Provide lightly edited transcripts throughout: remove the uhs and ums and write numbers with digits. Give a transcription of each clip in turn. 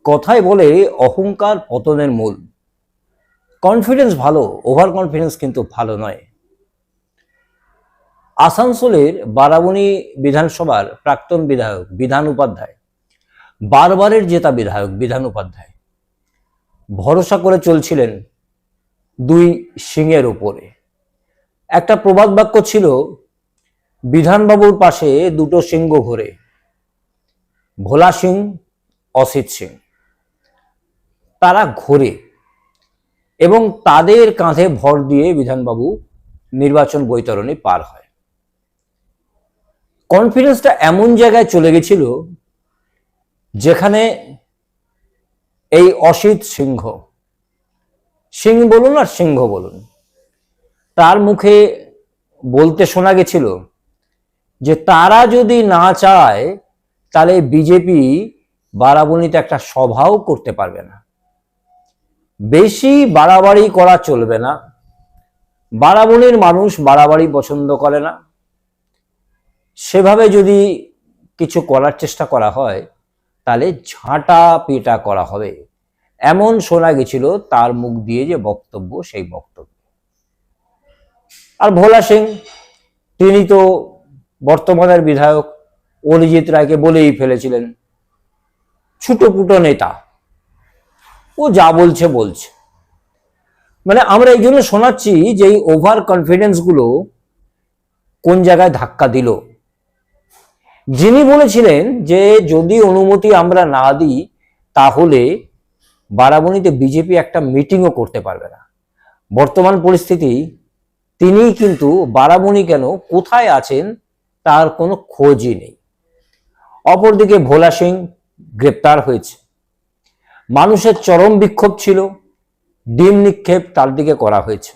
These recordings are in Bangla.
কথায় বলে অহংকার পতনের মূল। কনফিডেন্স ভালো, ওভার কনফিডেন্স কিন্তু ভালো নয়। আসানসোলের বারাবণী বিধানসভার প্রাক্তন বিধায়ক বিধান উপাধ্যায়, বারবারের জেতা বিধায়ক বিধান উপাধ্যায় ভরসা করে চলছিলেন দুই সিংহের উপরে। একটা প্রবাদ বাক্য ছিল, বিধানবাবুর পাশে দুটো সিংহ ঘোরে, ভোলা সিং, অসিত সিং। তারা ঘোরে এবং তাদের কাঁধে ভর দিয়ে বিধানবাবু নির্বাচন বৈতরণী পার হয়। কনফিডেন্সটা এমন জায়গায় চলে গেছিল যেখানে এই অসিত সিংহ, সিং বলুন আর সিংহ বলুন, তার মুখে বলতে শোনা গেছিল যে তারা যদি না চায় তাহলে বিজেপি বারাবণীতে একটা সভাও করতে পারবে না। বেশি বাড়াবাড়ি করা চলবে না, বারাবণীর মানুষ বাড়াবাড়ি পছন্দ করে না। সেভাবে যদি কিছু করার চেষ্টা করা হয় তাহলে ঝাঁটা পেটা করা হবে, এমন শোনা গেছিল তার মুখ দিয়ে যে বক্তব্য, সেই বক্তব্য। আর ভোলা সিং, তিনি তো বর্তমানের বিধায়ক অরিজিৎ রায়কে বলেই ফেলেছিলেন ছুটোপুটো নেতা, ও যা বলছে বলছে। মানে আমরা এই জন্য শোনাচ্ছি যে এই ওভার কনফিডেন্স গুলো কোন জায়গায় ধাক্কা দিল। যিনি বলেছিলেন যে যদি অনুমতি আমরা না দিই তাহলে বারাবণীতে বিজেপি একটা মিটিংও করতে পারবে না, বর্তমান পরিস্থিতি তিনি কিন্তু বারাবণী কেন কোথায় আছেন তার কোনো খোঁজই নেই। অপরদিকে ভোলা সিং গ্রেপ্তার হয়েছে, মানুষের চরম বিক্ষোভ ছিল, ডিম নিক্ষেপ তার দিকে করা হয়েছে।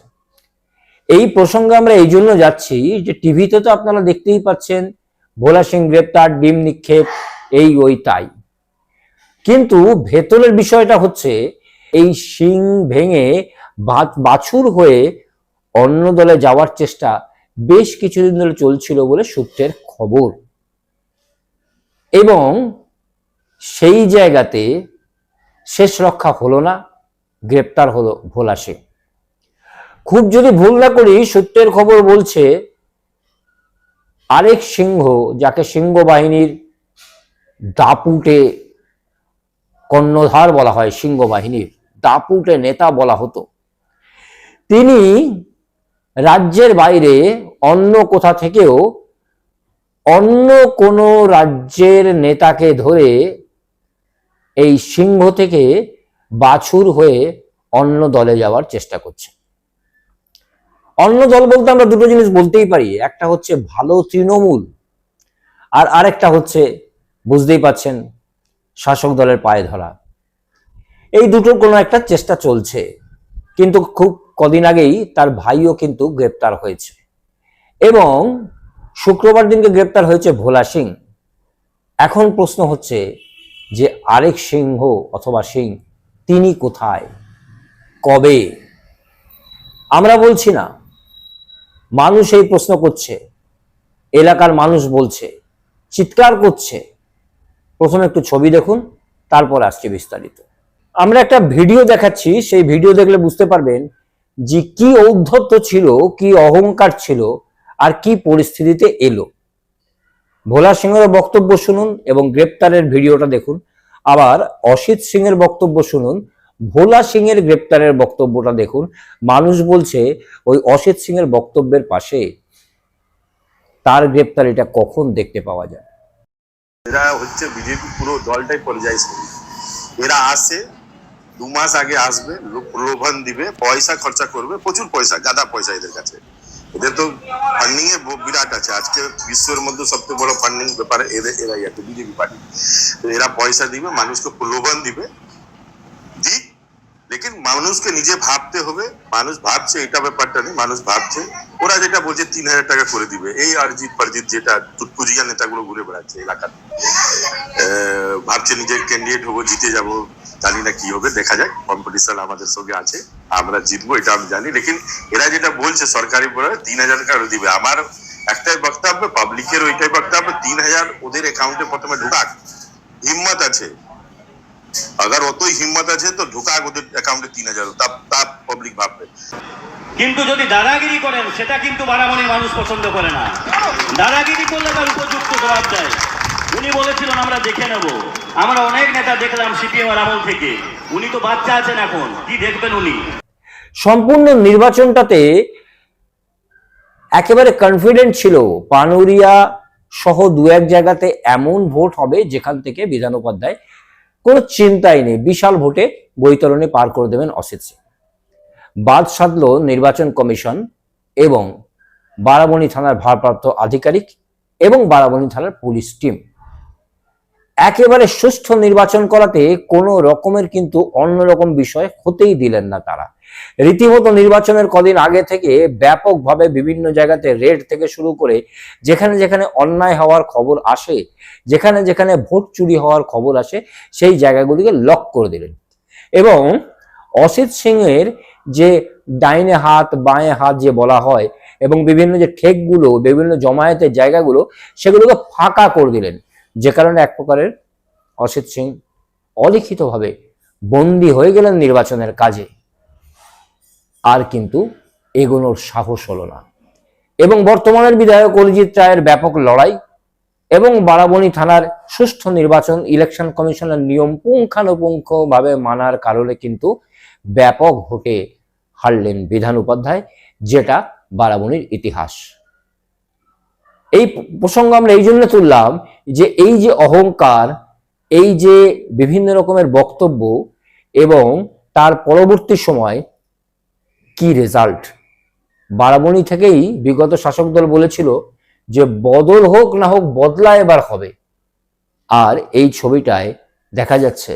এই প্রসঙ্গে আমরা এই জন্য যাচ্ছি যে টিভিতে তো আপনারা দেখতেই পাচ্ছেন ভোলা সিং গ্রেপ্তার, ডিম নিক্ষেপ, এই ওই তাই। কিন্তু ভেতরের বিষয়টা হচ্ছে এই সিং ভেঙে বাছুর হয়ে অন্য দলে যাওয়ার চেষ্টা বেশ কিছুদিন ধরে চলছিল বলে সূত্রের খবর, এবং সেই জায়গাতে শেষ রক্ষা হলো না, গ্রেপ্তার হলো ভোলা সিং। খুব যদি ভুল না করি সূত্রের খবর বলছে আরেক সিংহ, যাকে সিংহ বাহিনীর দাপুটে কর্ণধার বলা হয়, সিংহ বাহিনীর দাপুটে নেতা বলা হতো, তিনি রাজ্যের বাইরে অন্য কোথা থেকেও অন্য কোনো রাজ্যের নেতাকে ধরে এই সিংহ থেকে বাছুর হয়ে অন্য দলে যাওয়ার চেষ্টা করছে। অন্য দল বলতে আমরা দুটো জিনিস বলতেই পারি, একটা হচ্ছে ভালো তৃণমূল, আর আরেকটা হচ্ছে বুঝতেই পাচ্ছেন শাসক দলের পায়ে ধরা। এই দুটোর কোনো একটা চেষ্টা চলছে, কিন্তু খুব কদিন আগেই তার ভাইও কিন্তু গ্রেপ্তার হয়েছে, এবং শুক্রবার দিনকে গ্রেপ্তার হয়েছে ভোলা সিং। এখন প্রশ্ন হচ্ছে যে আরেক সিংহ অথবা সিং তিনি কোথায়, কবে? আমরা বলছি না, মানুষ এই প্রশ্ন করছে, এলাকার মানুষ বলছে, চিৎকার করছে। প্রথমে একটু ছবি দেখুন, তারপর আসছে বিস্তারিত। আমরা একটা ভিডিও দেখাচ্ছি, সেই ভিডিও দেখলে বুঝতে পারবেন যে কি ঔদ্ধত্য ছিল, কি অহংকার ছিল, আর কি পরিস্থিতিতে এলো। ভোলা সিংহের বক্তব্য শুনুন এবং গ্রেপ্তারের ভিডিওটা দেখুন, আবার অসিত সিং এর বক্তব্য শুনুন, ভোলা সিং এর গ্রেপ্তারের বক্তব্যটা দেখুন। মানুষ বলছে ওই অসিত সিং এর বক্তব্যের পাশে তার গ্রেপ্তারিটা কখন দেখতে পাওয়া যায়। এরা হচ্ছে বিজেপি পুরো দলটাই পরিযায়ী শ্রমিক। এরা আসে, 2 মাস আগে আসবে, প্রলোভন দিবে, পয়সা খরচা করবে, প্রচুর পয়সা, গাদা পয়সা এদের কাছে। এদের তো ফান্ডিং এ বিরাট আছে, আজকে বিশ্বের মধ্যে সবচেয়ে বড় ফান্ডিং ব্যাপারে এরাই আছে, বিজেপি পার্টি। এরা পয়সা দিবে, মানুষকে প্রলোভন দিবে, লেকিন মানুষকে নিজে ভাবতে হবে, মানুষ ভাবছে, এটা ব্যাপারটা নেই, মানুষ ভাবছে। ওরা যেটা বলছে 3,000 টাকা করে দিবে, এই অরিজিৎ ফরজিৎ যেটা টুটপুজিয়া নেতাগুলো ঘুরে বেড়াচ্ছে এলাকাতে, ভাবছে নিজের ক্যান্ডিডেট হবো, জিতে যাব, জানি না কি হবে, দেখা যাক, কম্পিটিশন আমাদের সঙ্গে আছে, আমরা জিতবো এটা আমি জানি। লেকিন এরা যেটা বলছে সরকারি পরে 3,000 টাকা দিবে, আমার একটাই বক্তব্য, পাবলিকের ওইটাই বক্তব্য, 3,000 ওদের অ্যাকাউন্টে প্রথমে ঢুকাক, হিম্মত আছে, अगर অতই হিম্মত আছে তো ঢুকাক ওদের অ্যাকাউন্টে 3,000, তা পাবলিক ভাববে। কিন্তু যদি দাদাগিরি করেন সেটা কিন্তু বারামণির মানুষ পছন্দ করে না। দাদাগিরি করলে তার উপযুক্ত জবাব দেয়। উনি বলেছিলেন আমরা দেখে নেব, আমরা অনেক নেতা দেখলাম সিপিএম এর আমল থেকে, উনি তো বাচ্চা আছেন, এখন কি দেখবেন উনি? সম্পূর্ণ নির্বাচনটাতে একেবারে কনফিডেন্ট ছিল পানুরিয়া সহ দু এক জায়গাতে এমন ভোট হবে যেখান থেকে বিধান উপাধ্যায় কোনো চিন্তাই নেই, বিশাল ভোটে বৈতরণে পার করে দেবেন অসিত সিং। বাদ সাধল নির্বাচন কমিশন এবং বারাবণী থানার ভারপ্রাপ্ত আধিকারিক এবং বারাবণী থানার পুলিশ টিম। একেবারে সুষ্ঠু নির্বাচন করাতে কোনো রকমের কিন্তু অন্যরকম বিষয় হতেই দিলেন না তারা। রীতিমতো নির্বাচনের কদিন আগে থেকে ব্যাপকভাবে বিভিন্ন জায়গাতে রেড থেকে শুরু করে যেখানে যেখানে অন্যায় হওয়ার খবর আসে, যেখানে যেখানে ভোট চুরি হওয়ার খবর আসে, সেই জায়গাগুলিকে লক করে দিলেন। এবং অসিত সিং এর যে ডাইনে হাত বাঁয়ে হাত যে বলা হয় এবং বিভিন্ন যে ঠেকগুলো, বিভিন্ন জমায়েতের জায়গাগুলো, সেগুলোকে ফাঁকা করে দিলেন, যে কারণে এক প্রকারের অসিত সিং অলিখিতভাবে বন্দী হয়ে গেলেন নির্বাচনের কাজে। আর কিন্তু এগোনোর সাহস হলো না। এবং বর্তমানের বিধায়ক অরিজিৎ রায়ের ব্যাপক লড়াই এবং বারাবণী থানার সুষ্ঠু নির্বাচন ইলেকশন কমিশনের নিয়ম পুঙ্খানুপুঙ্খভাবে মানার কারণে কিন্তু ব্যাপক ভোটে হারলেন বিধান উপাধ্যায়, যেটা বারাবণীর ইতিহাস। এই প্রসঙ্গ আমরা এই জন্য তুললাম যে এই যে অহংকার, এই যে বিভিন্ন রকমের বক্তব্য এবং তার পরবর্তী সময় কি রেজাল্ট। বারাবণী থেকেই বিগত শাসক দল বলেছিল যে বদল হোক না হোক বদলা এবার হবে, আর এই ছবিটায় দেখা যাচ্ছে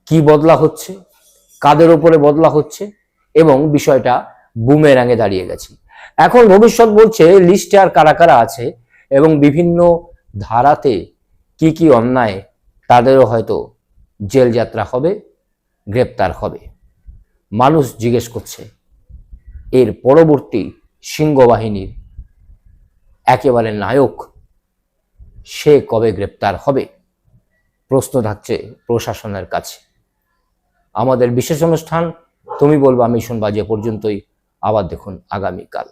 কি বদলা হচ্ছে, কাদের উপরে বদলা হচ্ছে এবং বিষয়টা বুমেরাঙে দাঁড়িয়ে গেছে। এখন ভবিষ্যৎ বলছে লিস্টে আর কারা কারা আছে এবং বিভিন্ন ধারাতে কি কি অন্যায়, তাদেরও হয়তো জেল যাত্রা হবে, গ্রেপ্তার হবে। মানুষ জিজ্ঞেস করছে এর পরবর্তী সিংহ বাহিনীর একেবারে নায়ক সে কবে গ্রেপ্তার হবে, প্রশ্ন থাকছে প্রশাসনের কাছে। আমাদের বিশেষ অনুষ্ঠান তুমি বলবা আমি শুনবা যে পর্যন্তই। আবার দেখুন আগামীকাল।